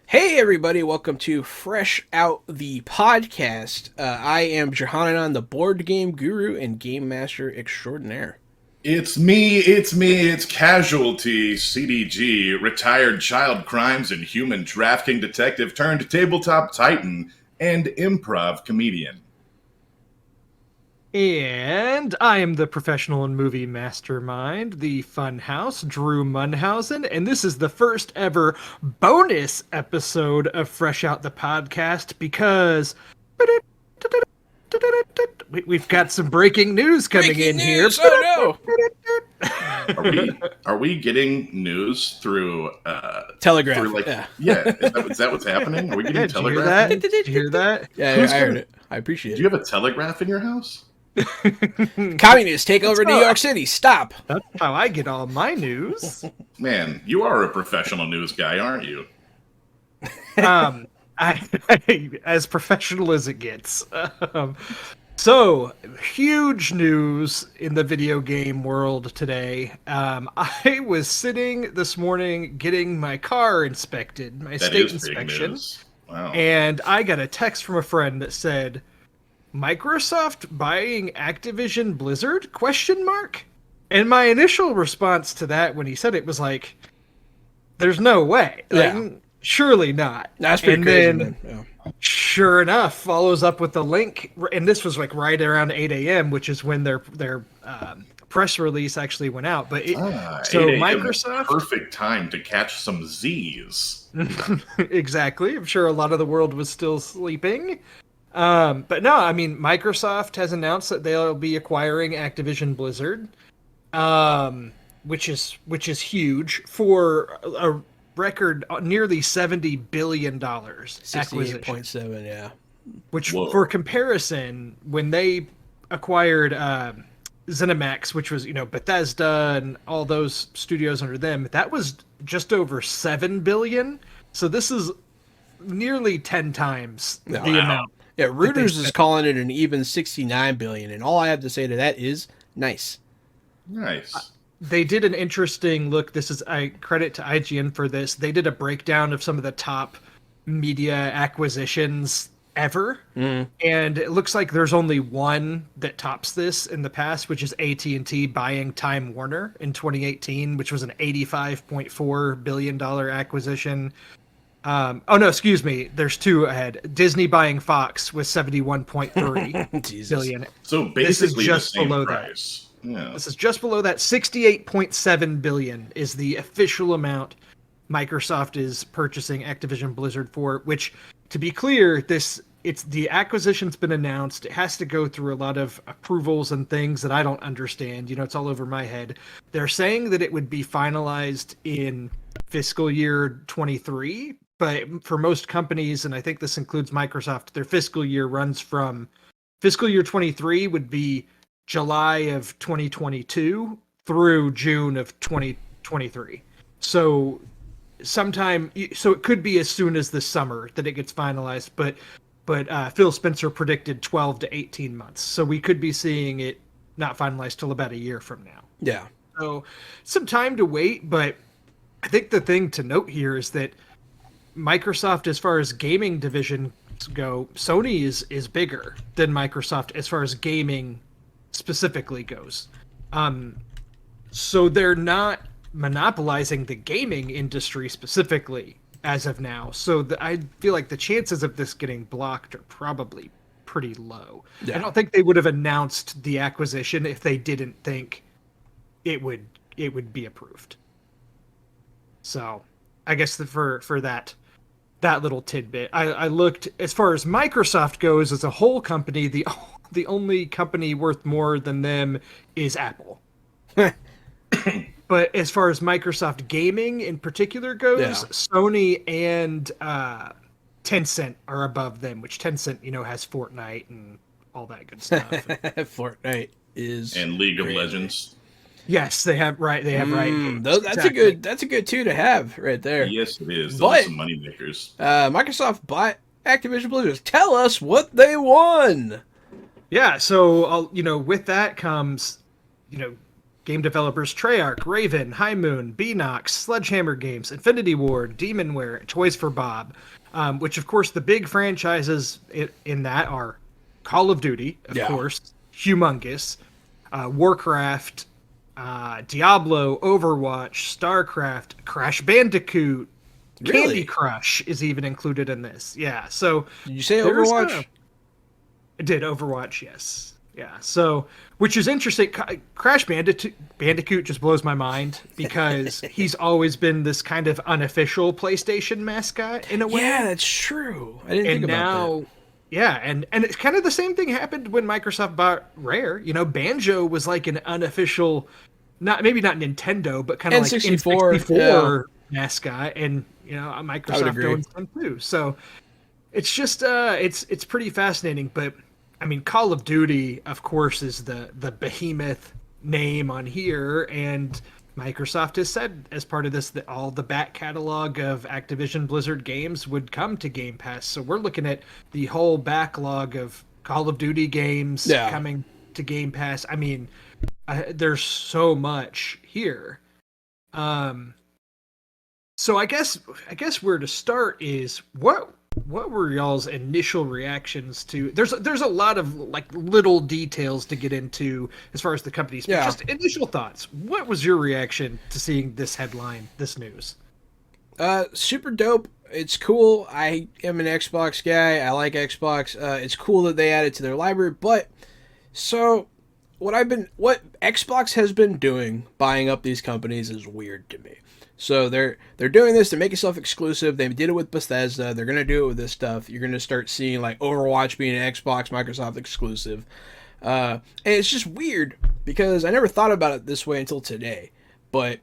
Hey everybody, welcome to Fresh Out the Podcast. I am Jahan, the board game guru and game master extraordinaire. It's Casualty, CDG, retired child crimes and human trafficking detective turned tabletop titan and improv comedian. And I am the professional and movie mastermind, the Funhouse, Drew Munhausen, and this is the first ever bonus episode of Fresh Out the Podcast because we've got some breaking news coming Breaking in news! here. Oh Are we getting news through Telegraph, through yeah. is that what's happening? Are we getting Yeah, did you hear telegraph? that? Did you hear that? Yeah, Who's I heard gonna- it. I appreciate Do you it. have a telegraph in your house? Communists take over New York City. Stop. That's how I get all my news. Man, you are a professional news guy, aren't you? As professional as it gets. So, huge news in the video game world today. I was sitting this morning getting my car inspected, my That state is big inspection, news. Wow. and I got a text from a friend that said, "Microsoft buying Activision Blizzard?" question mark. And my initial response to that when he said it was like, "There's no way. Yeah. Like, surely not." That's pretty And crazy, then, man. Yeah. sure enough, follows up with the link, and this was like right around 8 a.m., which is when their press release actually went out. But so 8 a.m. Microsoft, perfect time to catch some Z's. exactly. I'm sure a lot of the world was still sleeping. But no, I mean, Microsoft has announced that they'll be acquiring Activision Blizzard, which is huge for a record nearly $70 billion acquisition. 68.7, yeah. Which, Whoa. for comparison, when they acquired ZeniMax, which was Bethesda and all those studios under them, that was just over $7 billion. So this is nearly 10 times the amount. Yeah, Reuters is calling it an even 69 billion, and all I have to say to that is nice. Nice. They did an interesting look. I credit to IGN for this. They did a breakdown of some of the top media acquisitions ever, and it looks like there's only one that tops this in the past, which is AT&T buying Time Warner in 2018, which was an $85.4 billion acquisition. Oh no, excuse me. There's two ahead. Disney buying Fox with 71.3 Jesus. billion. So This is basically just the same below price. Yeah. This is just below that. 68.7 billion is the official amount Microsoft is purchasing Activision Blizzard for, which, to be clear, the acquisition's been announced. It has to go through a lot of approvals and things that I don't understand. It's all over my head. They're saying that it would be finalized in fiscal year 23, but for most companies, and I think this includes Microsoft, their fiscal year runs from fiscal year 23 would be July of 2022 through June of 2023. So it could be as soon as this summer that it gets finalized, but Phil Spencer predicted 12 to 18 months. So we could be seeing it not finalized till about a year from now. Yeah. So some time to wait, but I think the thing to note here is that Microsoft, as far as gaming divisions go, Sony is bigger than Microsoft as far as gaming specifically goes. So they're not monopolizing the gaming industry specifically as of now. So I feel like the chances of this getting blocked are probably pretty low. Yeah. I don't think they would have announced the acquisition if they didn't think it would be approved. So I guess for that little tidbit, I looked as far as Microsoft goes as a whole company. The only company worth more than them is Apple. But as far as Microsoft gaming in particular goes, Yeah. Sony and Tencent are above them, which Tencent, has Fortnite and all that good stuff. Fortnite is And League of great. Legends. Yes, they have Riot games. That's Exactly. a good two to have right there. Yes, it is. Those But- are some money makers. Microsoft bought Activision Blizzard. Tell us what they won. Yeah, so with that comes, game developers Treyarch, Raven, High Moon, Beanox, Sledgehammer Games, Infinity Ward, Demonware, Toys for Bob, which of course the big franchises in that are Call of Duty, of course, humongous, Warcraft, Diablo, Overwatch, StarCraft, Crash Bandicoot, Candy Crush is even included in this. Yeah, so did you say Overwatch? I did Overwatch, yes. Yeah, so, which is interesting. Crash Bandicoot just blows my mind because he's always been this kind of unofficial PlayStation mascot in a way. Yeah, that's true. I didn't think about that. Yeah, and it's kind of the same thing happened when Microsoft bought Rare. You know, Banjo was like an unofficial, maybe not Nintendo, but kind of like N64 mascot, and you know, Microsoft owns them too. So it's just it's pretty fascinating. But I mean, Call of Duty, of course, is the behemoth name on here, and Microsoft has said as part of this that all the back catalog of Activision Blizzard games would come to Game Pass. So we're looking at the whole backlog of Call of Duty games coming to Game Pass. I mean, there's so much here. So I guess where to start is what were y'all's initial reactions to? There's a lot of like little details to get into as far as the companies, but just initial thoughts. What was your reaction to seeing this headline, this news? Super dope. It's cool. I am an Xbox guy. I like Xbox. It's cool that they added to their library, but so what Xbox has been doing, buying up these companies, is weird to me. So they're doing this to make itself exclusive. They did it with Bethesda. They're going to do it with this stuff. You're going to start seeing like Overwatch being an Xbox, Microsoft exclusive. And it's just weird because I never thought about it this way until today. But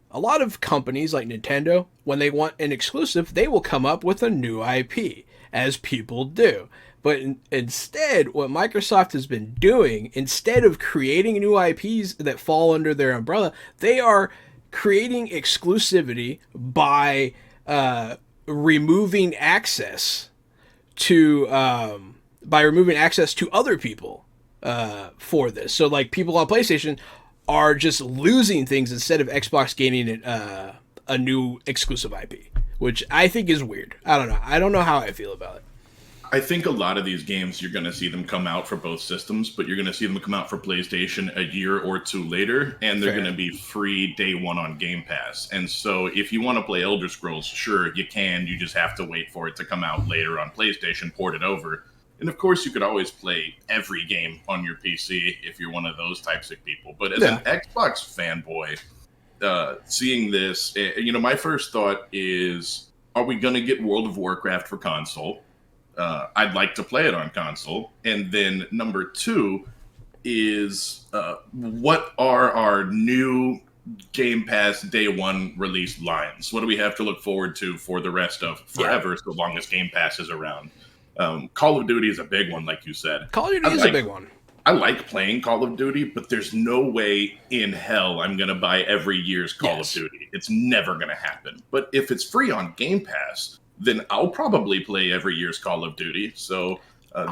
a lot of companies like Nintendo, when they want an exclusive, they will come up with a new IP, as people do. But instead, what Microsoft has been doing, instead of creating new IPs that fall under their umbrella, they are creating exclusivity by removing access to other people for this. So like people on PlayStation are just losing things instead of Xbox gaining a new exclusive IP, which I think is weird. I don't know. I don't know how I feel about it. I think a lot of these games, you're going to see them come out for both systems, but you're going to see them come out for PlayStation a year or two later, and they're going to be free day one on Game Pass. And so if you want to play Elder Scrolls, sure, you can. You just have to wait for it to come out later on PlayStation, port it over. And of course, you could always play every game on your PC if you're one of those types of people. But as an Xbox fanboy, seeing this, my first thought is, are we going to get World of Warcraft for console? I'd like to play it on console. And then number two is what are our new Game Pass day one release lines? What do we have to look forward to for the rest of forever, so long as Game Pass is around? Call of Duty is a big one, like you said. Call of Duty is a big one. I like playing Call of Duty, but there's no way in hell I'm going to buy every year's Call of Duty. It's never going to happen. But if it's free on Game Pass, then I'll probably play every year's Call of Duty. So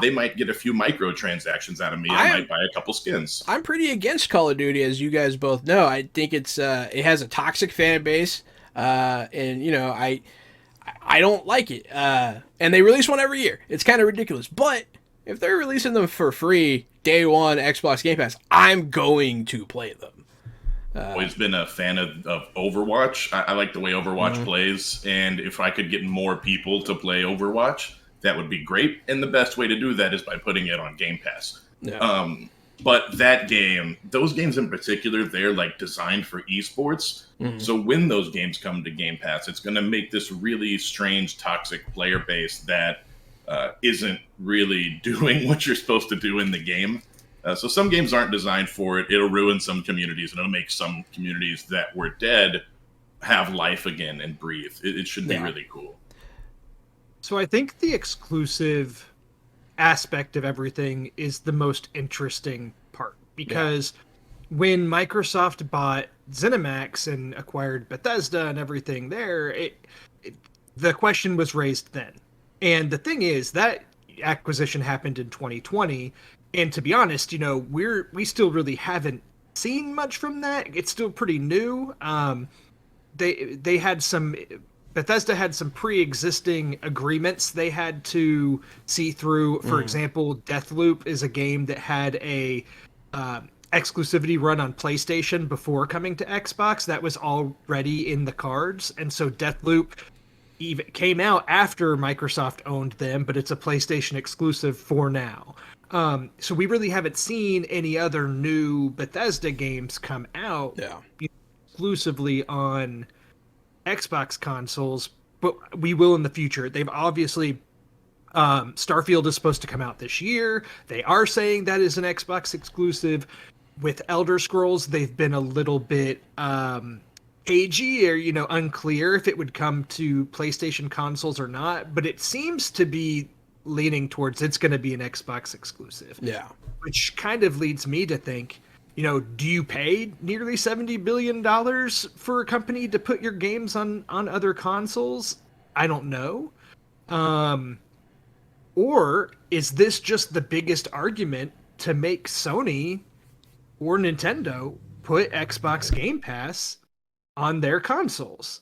they might get a few microtransactions out of me. I might buy a couple skins. I'm pretty against Call of Duty, as you guys both know. I think it has a toxic fan base, and I don't like it. And they release one every year. It's kind of ridiculous. But if they're releasing them for free day one Xbox Game Pass, I'm going to play them. Always been a fan of Overwatch. I like the way Overwatch plays, and if I could get more people to play Overwatch, that would be great. And the best way to do that is by putting it on Game Pass. Yeah. But that game, those games in particular, they're like designed for esports. Mm-hmm. So when those games come to Game Pass, it's going to make this really strange, toxic player base that isn't really doing what you're supposed to do in the game. So some games aren't designed for it. It'll ruin some communities, and it'll make some communities that were dead have life again and breathe. It should be really cool. So I think the exclusive aspect of everything is the most interesting part, because when Microsoft bought ZeniMax and acquired Bethesda and everything there, the question was raised then. And the thing is, that acquisition happened in 2020. And to be honest, we still really haven't seen much from that. It's still pretty new. They had some Bethesda had some pre-existing agreements they had to see through. For example, Deathloop is a game that had a exclusivity run on PlayStation before coming to Xbox. That was already in the cards, and so Deathloop even came out after Microsoft owned them, but it's a PlayStation exclusive for now. So we really haven't seen any other new Bethesda games come out exclusively on Xbox consoles, but we will in the future. They've obviously Starfield is supposed to come out this year. They are saying that is an Xbox exclusive. With Elder Scrolls, they've been a little bit cagey or unclear if it would come to PlayStation consoles or not, but it seems to be leaning towards it's going to be an Xbox exclusive. Yeah. Which kind of leads me to think, do you pay nearly $70 billion for a company to put your games on other consoles? I don't know. Or is this just the biggest argument to make Sony or Nintendo put Xbox Game Pass on their consoles?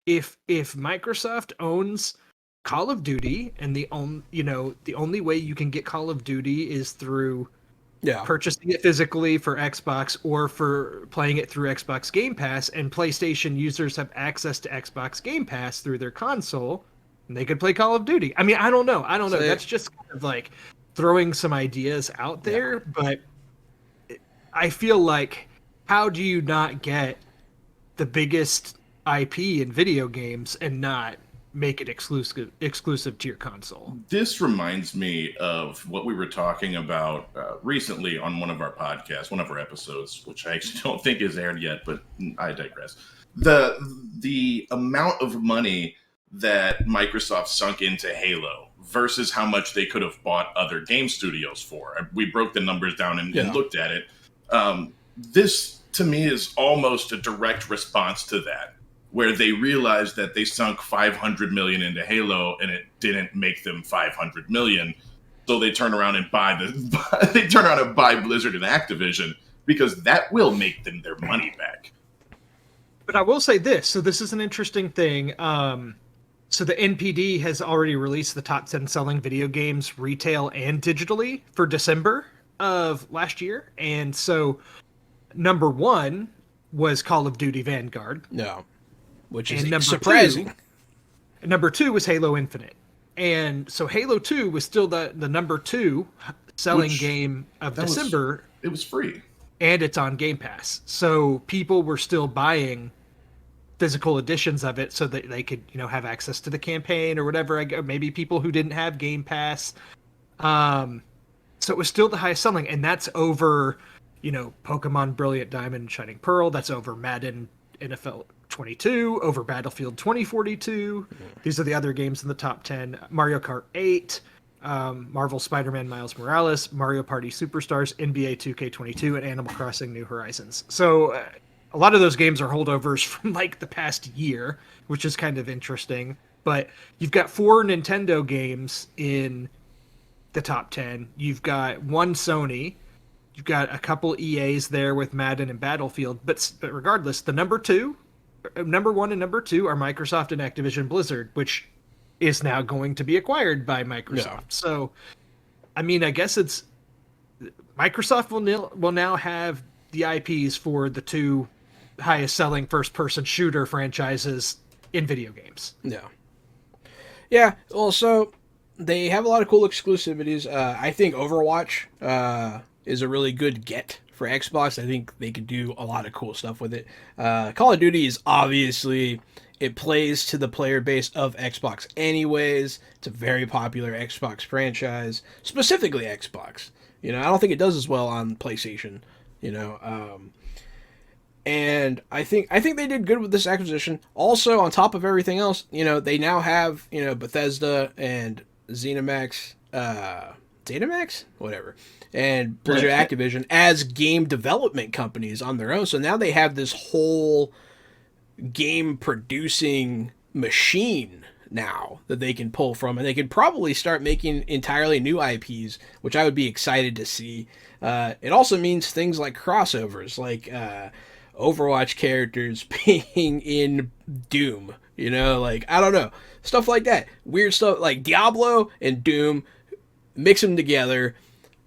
If Microsoft owns Call of Duty, and the only way you can get Call of Duty is through purchasing it physically for Xbox or for playing it through Xbox Game Pass, and PlayStation users have access to Xbox Game Pass through their console, and they could play Call of Duty. I mean, I don't know. That's just kind of like throwing some ideas out there, but I feel like, how do you not get the biggest IP in video games and not make it exclusive to your console? This reminds me of what we were talking about recently on one of our podcasts, one of our episodes, which I actually don't think is aired yet, but I digress. The amount of money that Microsoft sunk into Halo versus how much they could have bought other game studios for. We broke the numbers down and looked at it. This, to me, is almost a direct response to that, where they realized that they sunk $500 million into Halo and it didn't make them $500 million. So they turn around and buy Blizzard and Activision, because that will make them their money back. But I will say this. So this is an interesting thing. So the NPD has already released the top 10 selling video games, retail and digitally, for December of last year. And so number 1 was Call of Duty Vanguard. No. Which is surprising. Number 2 was Halo Infinite. And so Halo 2 was still the number 2 selling game of December. It was free. And it's on Game Pass. So people were still buying physical editions of it so that they could, have access to the campaign or whatever. Maybe people who didn't have Game Pass. So it was still the highest selling. And that's over, Pokemon Brilliant Diamond and Shining Pearl. That's over Madden NFL 22, over Battlefield 2042. These are the other games in the top 10. Mario Kart 8, Marvel Spider-Man Miles Morales, Mario Party Superstars, NBA 2K22, and Animal Crossing New Horizons. So a lot of those games are holdovers from like the past year, which is kind of interesting. But you've got 4 Nintendo games in the top 10. You've got 1 Sony. You've got a couple EAs there with Madden and Battlefield. But regardless, the number 1 and number 2 are Microsoft and Activision Blizzard, which is now going to be acquired by Microsoft. Yeah. So, I mean, I guess it's Microsoft will now have the IPs for the 2 highest selling first-person shooter franchises in video games. Yeah. Yeah, well, so they have a lot of cool exclusivities. I think Overwatch is a really good get for Xbox. I think they could do a lot of cool stuff with it. Call of Duty is obviously, it plays to the player base of Xbox anyways. It's a very popular Xbox franchise, specifically Xbox. I don't think it does as well on PlayStation, and I think they did good with this acquisition. Also, on top of everything else, they now have, Bethesda and ZeniMax, whatever, and Blizzard Activision as game development companies on their own. So now they have this whole game producing machine now that they can pull from, and they could probably start making entirely new IPs, which I would be excited to see. It also means things like crossovers, like Overwatch characters being in Doom. You know, like I don't know, stuff like that. Weird stuff like Diablo and Doom. Mix them together,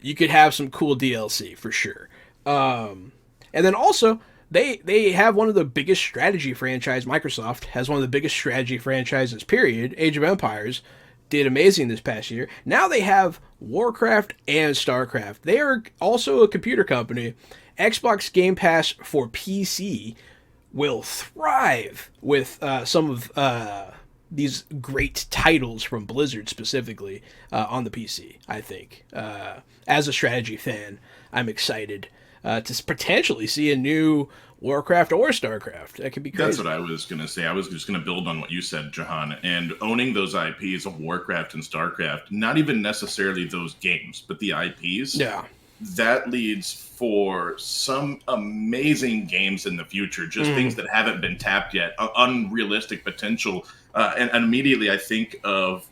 you could have some cool DLC for sure. And then also they have one of the biggest strategy franchise. Microsoft has one of the biggest strategy franchises. Period. Age of Empires did amazing this past year. Now they have Warcraft and Starcraft. They are also a computer company. Xbox Game Pass for PC will thrive with some of these great titles from Blizzard specifically on the PC, I think. As a strategy fan, I'm excited to potentially see a new Warcraft or Starcraft. That could be crazy. That's what I was going to say. I was just going to build on what you said, Jahan. And owning those IPs of Warcraft and Starcraft, not even necessarily those games, but the IPs. Yeah. That leads for some amazing games in the future, just things that haven't been tapped yet, unrealistic potential. And immediately I think of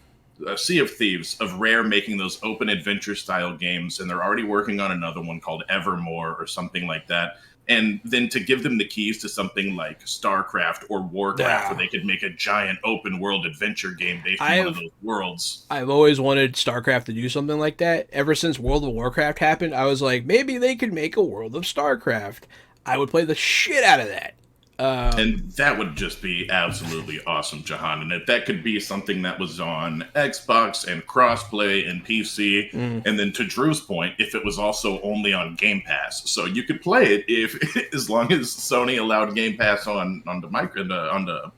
Sea of Thieves, of Rare making those open adventure style games, and they're already working on another one called Evermore or something like that. And then to give them the keys to something like StarCraft or Warcraft, where they could make a giant open world adventure game based on one of those worlds. I've always wanted StarCraft to do something like that. Ever since World of Warcraft happened, I was like, maybe they could make a World of StarCraft. I would play the shit out of that. And that would just be absolutely awesome, Jahan. And if that could be something that was on Xbox and crossplay and PC, and then to Drew's point, if it was also only on Game Pass, so you could play it if as long as Sony allowed Game Pass on the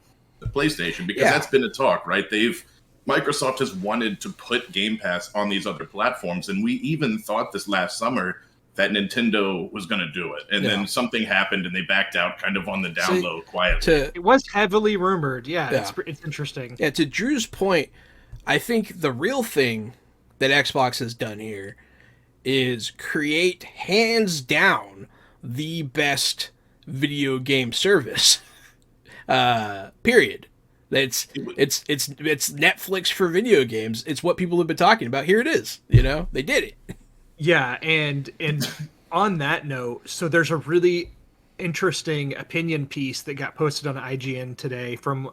PlayStation, because that's been a talk, right? Microsoft has wanted to put Game Pass on these other platforms, and we even thought this last summer that Nintendo was going to do it. And then something happened and they backed out kind of on the down low quietly. It was heavily rumored. Yeah. It's interesting. Yeah, to Drew's point, I think the real thing that Xbox has done here is create, hands down, the best video game service. Period. It's Netflix for video games. It's what people have been talking about. Here it is. You know, they did it. Yeah, and on that note, so there's a really interesting opinion piece that got posted on IGN today from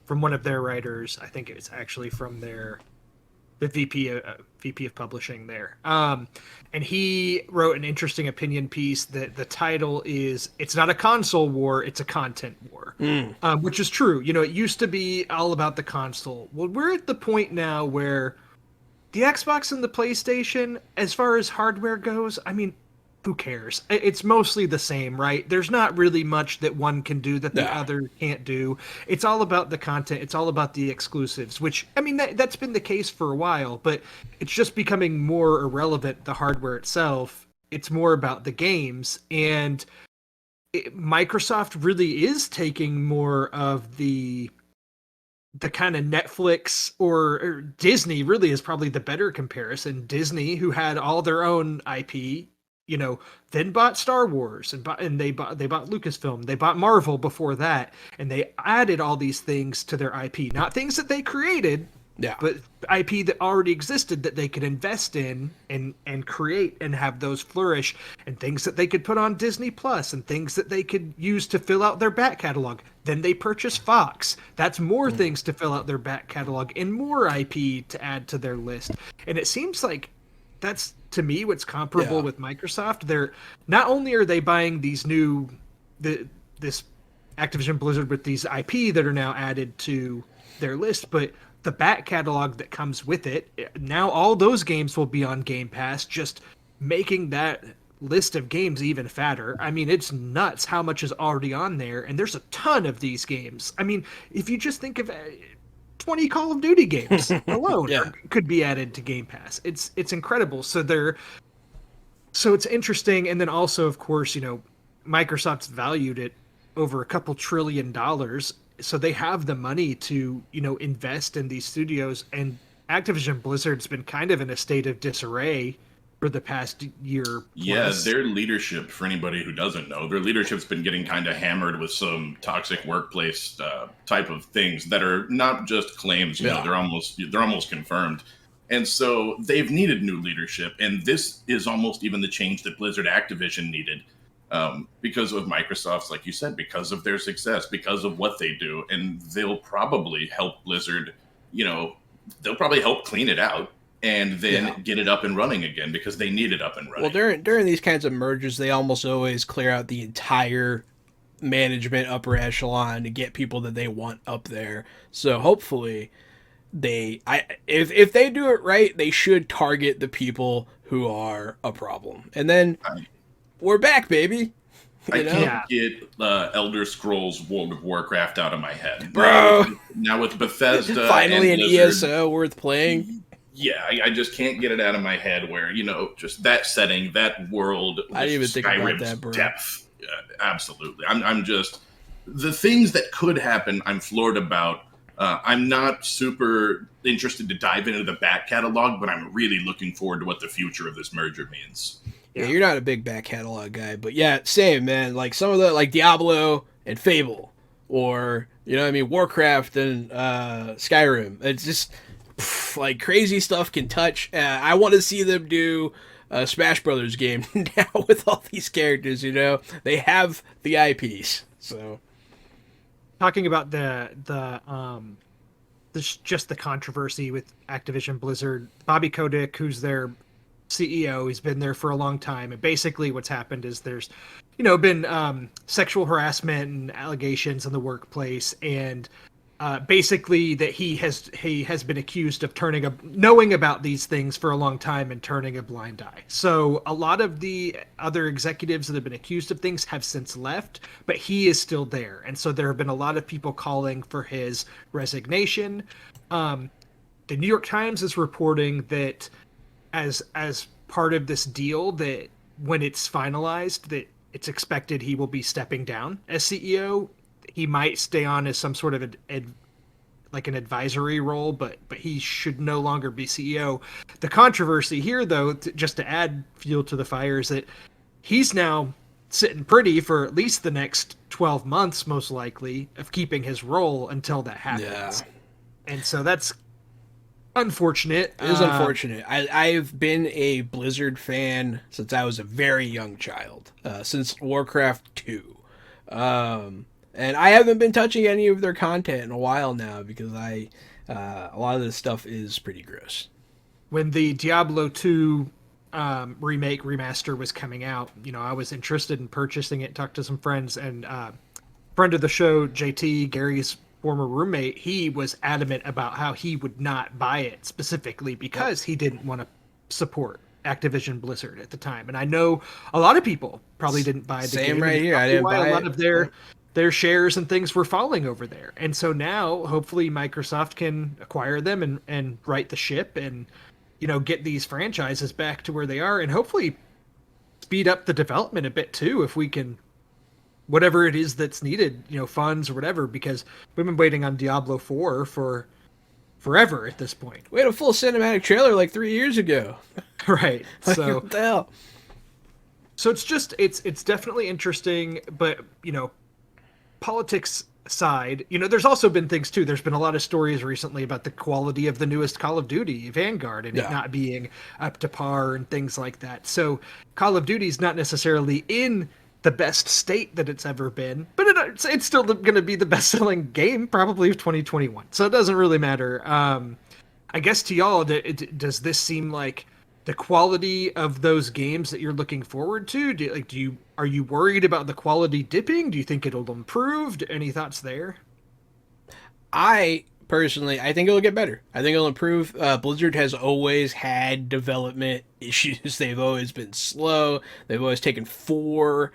one of their writers. I think it's actually from the VP of publishing there. And he wrote an interesting opinion piece that the title is "It's not a console war, it's a content war," which is true. You know, it used to be all about the console. Well, we're at the point now where the Xbox and the PlayStation, as far as hardware goes, I mean, who cares? It's mostly the same, right? There's not really much that one can do that the other can't do. It's all about the content. It's all about the exclusives, which, I mean, that's been the case for a while, but it's just becoming more irrelevant, the hardware itself. It's more about the games, and Microsoft really is taking more of the kind of Netflix or Disney really is probably the better comparison. Disney, who had all their own IP, you know, then bought Star Wars and they bought Lucasfilm, they bought Marvel before that, and they added all these things to their IP, not things that they created, but IP that already existed that they could invest in and create and have those flourish, and things that they could put on Disney Plus and things that they could use to fill out their back catalog. Then they purchased Fox. That's more things to fill out their back catalog and more IP to add to their list. And it seems like that's, to me, what's comparable with Microsoft. They're not only are they buying these this Activision Blizzard with these IP that are now added to their list, but the back catalog that comes with it, now all those games will be on Game Pass, just making that list of games even fatter. I mean, it's nuts how much is already on there, and there's a ton of these games. I mean, if you just think of 20 Call of Duty games alone could be added to Game Pass. It's incredible. So it's interesting. And then also, of course, you know, Microsoft's valued it over $2 trillion. So they have the money to, you know, invest in these studios, and Activision Blizzard's been kind of in a state of disarray for for the past year Yeah, plus. their leadership, for anybody who doesn't know, their leadership's been getting kind of hammered with some toxic workplace type of things that are not just claims. You know, Yeah. they're almost confirmed, and so they've needed new leadership, and this is almost even the change that Blizzard Activision needed, because of Microsoft's, like you said, because of their success, because of what they do, and they'll probably help Blizzard. You know, they'll probably help clean it out and then Yeah. get it up and running again because they need it up and Well, running. during these kinds of mergers, they almost always clear out the entire management upper echelon to get people that they want up there. So hopefully if they do it right, they should target the people who are a problem. And then I, we're back, baby. I You know? can't Yeah. get Elder Scrolls World of Warcraft out of my head. Bro. Now with Bethesda Finally and an Blizzard, ESO worth playing. yeah, I just can't get it out of my head where, just that setting, that world, I didn't even with think about Skyrim's that, bro. depth. Absolutely. I'm just, the things that could happen, I'm floored about. I'm not super interested to dive into the back catalog, but I'm really looking forward to what the future of this merger means. Yeah, you're not a big back catalog guy, but yeah, same, man. Like some of the, like Diablo and Fable, or you know what I mean, Warcraft and Skyrim. It's just like crazy stuff can touch. I want to see them do a Smash Brothers game now with all these characters. You know, they have the IPs, so Talking about just the controversy with Activision Blizzard, Bobby Kotick, who's their CEO, he's been there for a long time, and basically what's happened is there's been sexual harassment and allegations in the workplace, and basically that he has been accused of knowing about these things for a long time and turning a blind eye. So a lot of the other executives that have been accused of things have since left, but he is still there, and so there have been a lot of people calling for his resignation. The New York Times is reporting that as part of this deal, that when it's finalized, that it's expected he will be stepping down as CEO. He might stay on as some sort of like an advisory role, but he should no longer be CEO. The controversy here, though, just to add fuel to the fire, is that he's now sitting pretty for at least the next 12 months, most likely, of keeping his role until that happens. yeah, And so that's unfortunate. it is unfortunate. I've been a Blizzard fan since I was a very young child, since Warcraft 2. And I haven't been touching any of their content in a while now because a lot of this stuff is pretty gross. When the Diablo 2 remake remaster was coming out, I was interested in purchasing it, talked to some friends, and friend of the show, JT, Gary's former roommate, he was adamant about how he would not buy it specifically because he didn't want to support Activision Blizzard at the time. And I know a lot of people probably didn't buy the Same game. right here. I didn't buy a lot it. of their shares and things were falling over there. And so now hopefully Microsoft can acquire them and right the ship and get these franchises back to where they are, and hopefully speed up the development a bit too, if we can, whatever it is that's needed, funds or whatever, because we've been waiting on Diablo 4 for forever at this point. We had a full cinematic trailer like 3 years ago. Right. Like, So what the hell? so it's definitely interesting, but politics side, there's also been things too. There's been a lot of stories recently about the quality of the newest Call of Duty, Vanguard, and it not being up to par and things like that. So Call of Duty is not necessarily in the best state that it's ever been, but it's still going to be the best-selling game probably of 2021. So it doesn't really matter. I guess to y'all, does this seem like the quality of those games that you're looking forward to? Are you worried about the quality dipping? Do you think it'll improve? Any thoughts there? I personally, I think it'll get better. I think it'll improve. Blizzard has always had development issues. They've always been slow. They've always taken forever.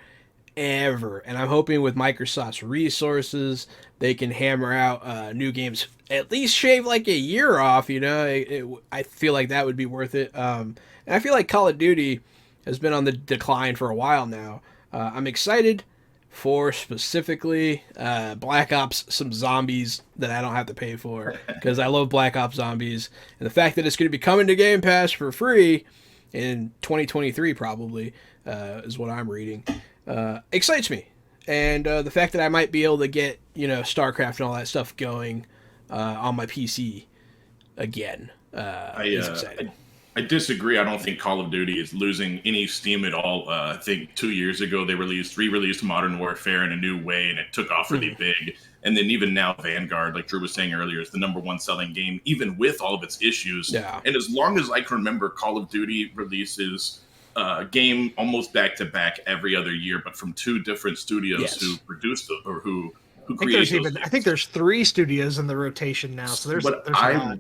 And I'm hoping with Microsoft's resources, they can hammer out new games. At least shave like a year off. I feel like that would be worth it. And I feel like Call of Duty has been on the decline for a while now. I'm excited for specifically Black Ops, some zombies that I don't have to pay for because I love Black Ops zombies, and the fact that it's going to be coming to Game Pass for free in 2023 probably, is what I'm reading. Excites me, and the fact that I might be able to get StarCraft and all that stuff going on my PC again I, is uh, exciting. I I disagree. I don't think Call of Duty is losing any steam at all. I think 2 years ago they re-released Modern Warfare in a new way, and it took off really Mhm. big. And then even now, Vanguard, like Drew was saying earlier, is the number one selling game, even with all of its issues. Yeah. And as long as I can remember, Call of Duty releases a game almost back to back every other year, but from two different studios who Yes. produce the, or who I think create there's those even I think games. there's 3 studios in the rotation now, so there's a lot.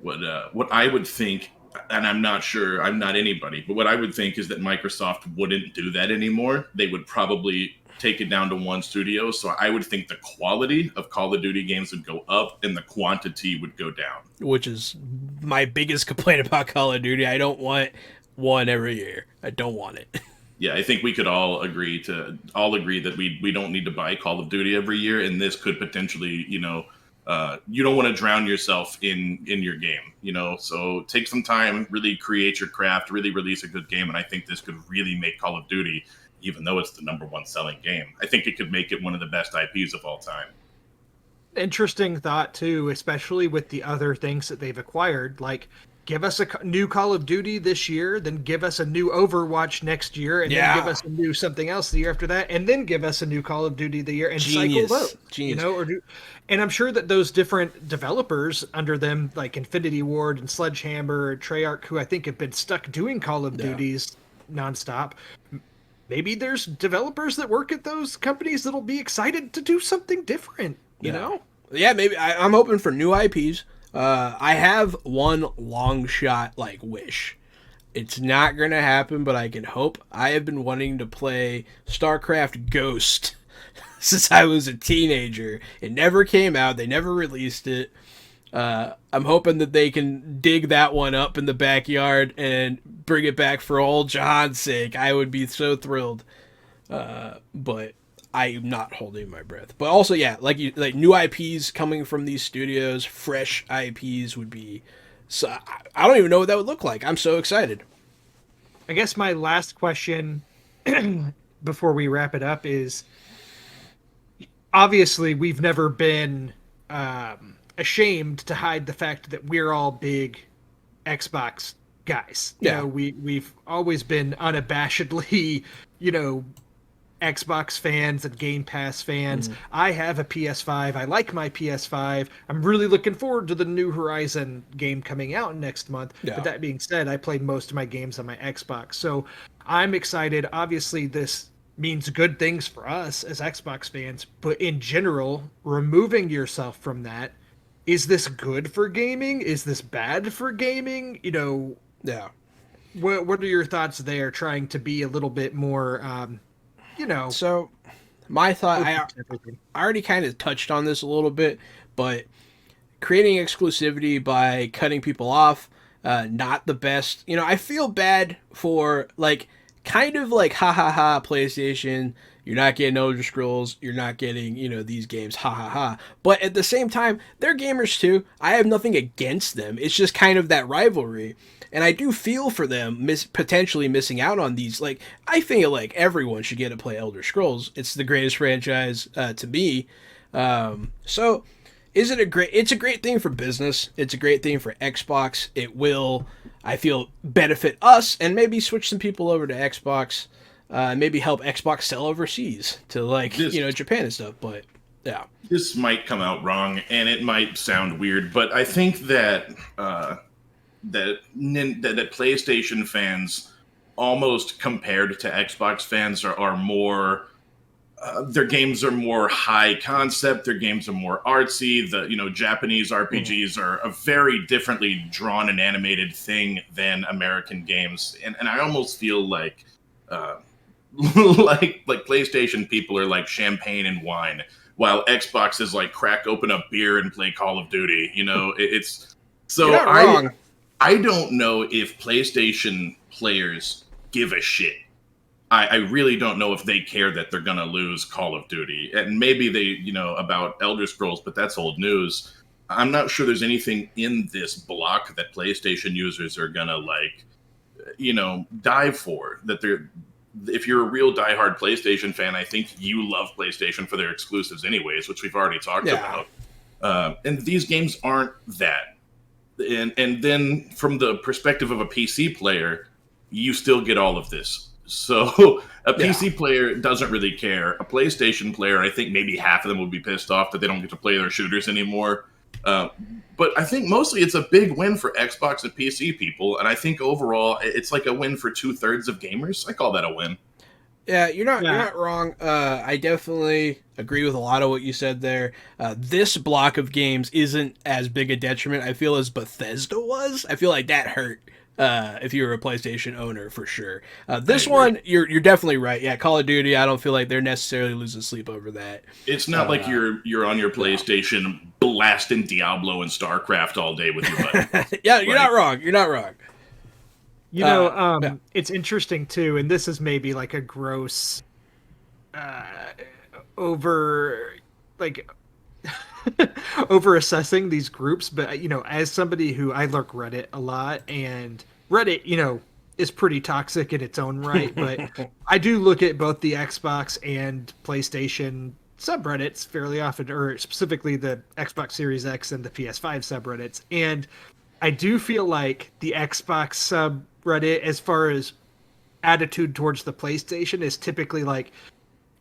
What I would think, and I'm not sure, I'm not anybody, but what I would think is that Microsoft wouldn't do that anymore. They would probably take it down to one studio. So I would think the quality of Call of Duty games would go up and the quantity would go down. Which is my biggest complaint about Call of Duty. I don't want one every year. I don't want it. Yeah, I think we could all agree that we don't need to buy Call of Duty every year, and this could potentially, you don't want to drown yourself in your game, So take some time, really create your craft, really release a good game, and I think this could really make Call of Duty, even though it's the number one selling game, I think it could make it one of the best IPs of all time. Interesting thought too, especially with the other things that they've acquired. Like, give us a new Call of Duty this year, then give us a new Overwatch next year, and then give Yeah. us a new something else the year after that, and then give us a new Call of Duty the year, and cycle Genius. those. Genius. Or do. And I'm sure that those different developers under them, like Infinity Ward and Sledgehammer, Treyarch, who I think have been stuck doing Call of Yeah. Duties nonstop. Maybe there's developers that work at those companies that'll be excited to do something different. You Yeah. know. Yeah, maybe I'm hoping for new IPs. I have one long shot wish. It's not gonna happen, but I can hope. I have been wanting to play StarCraft Ghost since I was a teenager. It never came out. They never released it. I'm hoping that they can dig that one up in the backyard and bring it back for old Jahan's sake. I would be so thrilled. But I'm not holding my breath. But also, yeah, like new IPs coming from these studios, fresh IPs would be. So I don't even know what that would look like. I'm so excited. I guess my last question before we wrap it up is obviously we've never been ashamed to hide the fact that we're all big Xbox guys. Yeah. We've always been unabashedly, Xbox fans and Game Pass fans. I have a PS5. I like my PS5. I'm really looking forward to the New Horizon game coming out next month. Yeah. But that being said, I played most of my games on my Xbox. So I'm excited. Obviously, this means good things for us as Xbox fans, but in general, removing yourself from that, is this good for gaming? Is this bad for gaming? Yeah. What are your thoughts there, trying to be a little bit more So my thought, open I to everything? already kind of touched on this a little bit, but creating exclusivity by cutting people off, not the best. I feel bad for kind of ha ha ha PlayStation. You're not getting Elder Scrolls. You're not getting these games. Ha ha ha. But at the same time, they're gamers too. I have nothing against them. It's just kind of that rivalry. And I do feel for them potentially missing out on these. I feel like everyone should get to play Elder Scrolls. It's the greatest franchise to me. So, is it it's a great thing for business. It's a great thing for Xbox. It will, I feel, benefit us and maybe switch some people over to Xbox. Maybe help Xbox sell overseas to Japan and stuff. But yeah, This might come out wrong and it might sound weird, but I think that that PlayStation fans, almost compared to Xbox fans, are more. Their games are more high concept. Their games are more artsy. The Japanese RPGs are a very differently drawn and animated thing than American games, and I almost feel like like PlayStation people are like champagne and wine, while Xbox is like crack open a beer and play Call of Duty. It's so you're not wrong. I don't know if PlayStation players give a shit. I really don't know if they care that they're going to lose Call of Duty. And maybe they, about Elder Scrolls, but that's old news. I'm not sure there's anything in this block that PlayStation users are going to dive for. That they're if you're a real diehard PlayStation fan, I think you love PlayStation for their exclusives anyways, which we've already talked about. And these games aren't that. And then from the perspective of a PC player, you still get all of this. So a PC player doesn't really care. A PlayStation player, I think maybe half of them would be pissed off that they don't get to play their shooters anymore. But I think mostly it's a big win for Xbox and PC people, and I think overall it's like a win for 2/3 of gamers. I call that a win. Yeah, you're not wrong. I definitely agree with a lot of what you said there. This block of games isn't as big a detriment, I feel, as Bethesda was. I feel like that hurt if you were a PlayStation owner, for sure. This one, you're definitely right. Yeah, Call of Duty, I don't feel like they're necessarily losing sleep over that. It's not like you're on your PlayStation blasting Diablo and StarCraft all day with your buddy. Yeah, you're not wrong. You're not wrong. It's interesting too, and this is maybe like a gross over assessing these groups, but as somebody who I lurk Reddit a lot, and Reddit, is pretty toxic in its own right, but I do look at both the Xbox and PlayStation subreddits fairly often, or specifically the Xbox Series X and the PS5 subreddits, and I do feel like the Xbox subreddit, as far as attitude towards the PlayStation, is typically like,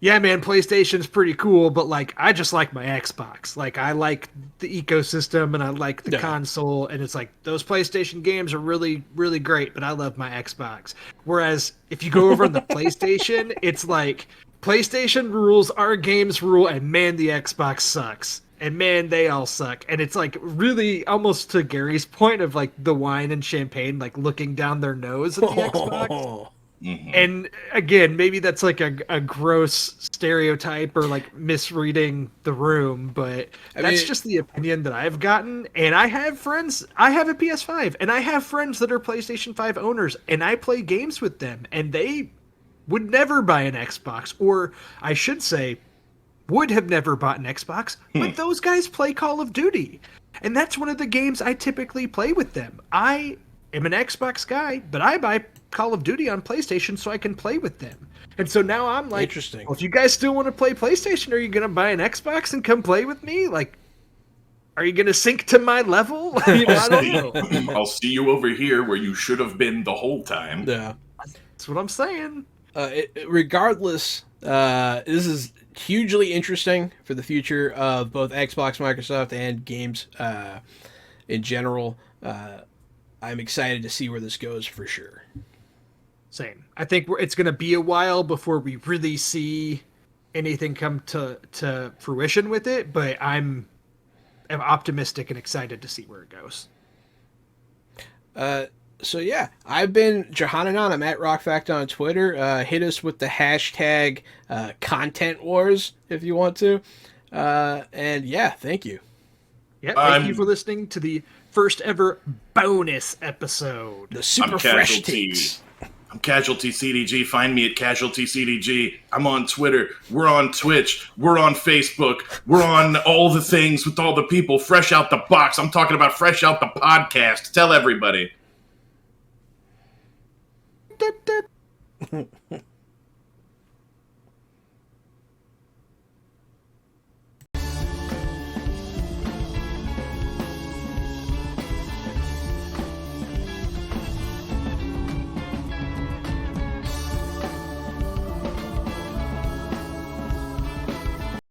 yeah, man, PlayStation's pretty cool, but like, I just like my Xbox. Like, I like the ecosystem and I like the console, and it's like, those PlayStation games are really, really great, but I love my Xbox. Whereas if you go over on the PlayStation, it's like, PlayStation rules, our games rule, and man, the Xbox sucks. And man, they all suck. And it's like really almost to Gary's point of like the wine and champagne, like looking down their nose at the Xbox. Mm-hmm. And again, maybe that's like a gross stereotype or like misreading the room, but that's just the opinion that I've gotten. And I have friends, I have a PS5, and I have friends that are PlayStation 5 owners, and I play games with them, and they would never buy an Xbox, or I should say, would have never bought an Xbox, but those guys play Call of Duty. And that's one of the games I typically play with them. I am an Xbox guy, but I buy Call of Duty on PlayStation so I can play with them. And so now I'm like, interesting. Well, if you guys still want to play PlayStation, are you going to buy an Xbox and come play with me? Like, are you going to sink to my level? I don't know. I'll see you over here where you should have been the whole time. Yeah. That's what I'm saying. Regardless, this is hugely interesting for the future of both Xbox, Microsoft, and games in general. I'm excited to see where this goes for sure. Same. I think it's going to be a while before we really see anything come to fruition with it, but I'm optimistic and excited to see where it goes. So yeah, I've been Jahan. I'm at RockFact on Twitter. Hit us with the hashtag Content Wars if you want to. And yeah, thank you. Yeah, thank you for listening to the first ever bonus episode. The super fresh takes. I'm Casualty CDG. Find me at Casualty CDG. I'm on Twitter. We're on Twitch. We're on Facebook. We're on all the things with all the people. Fresh out the box. I'm talking about Fresh Out the Podcast. Tell everybody.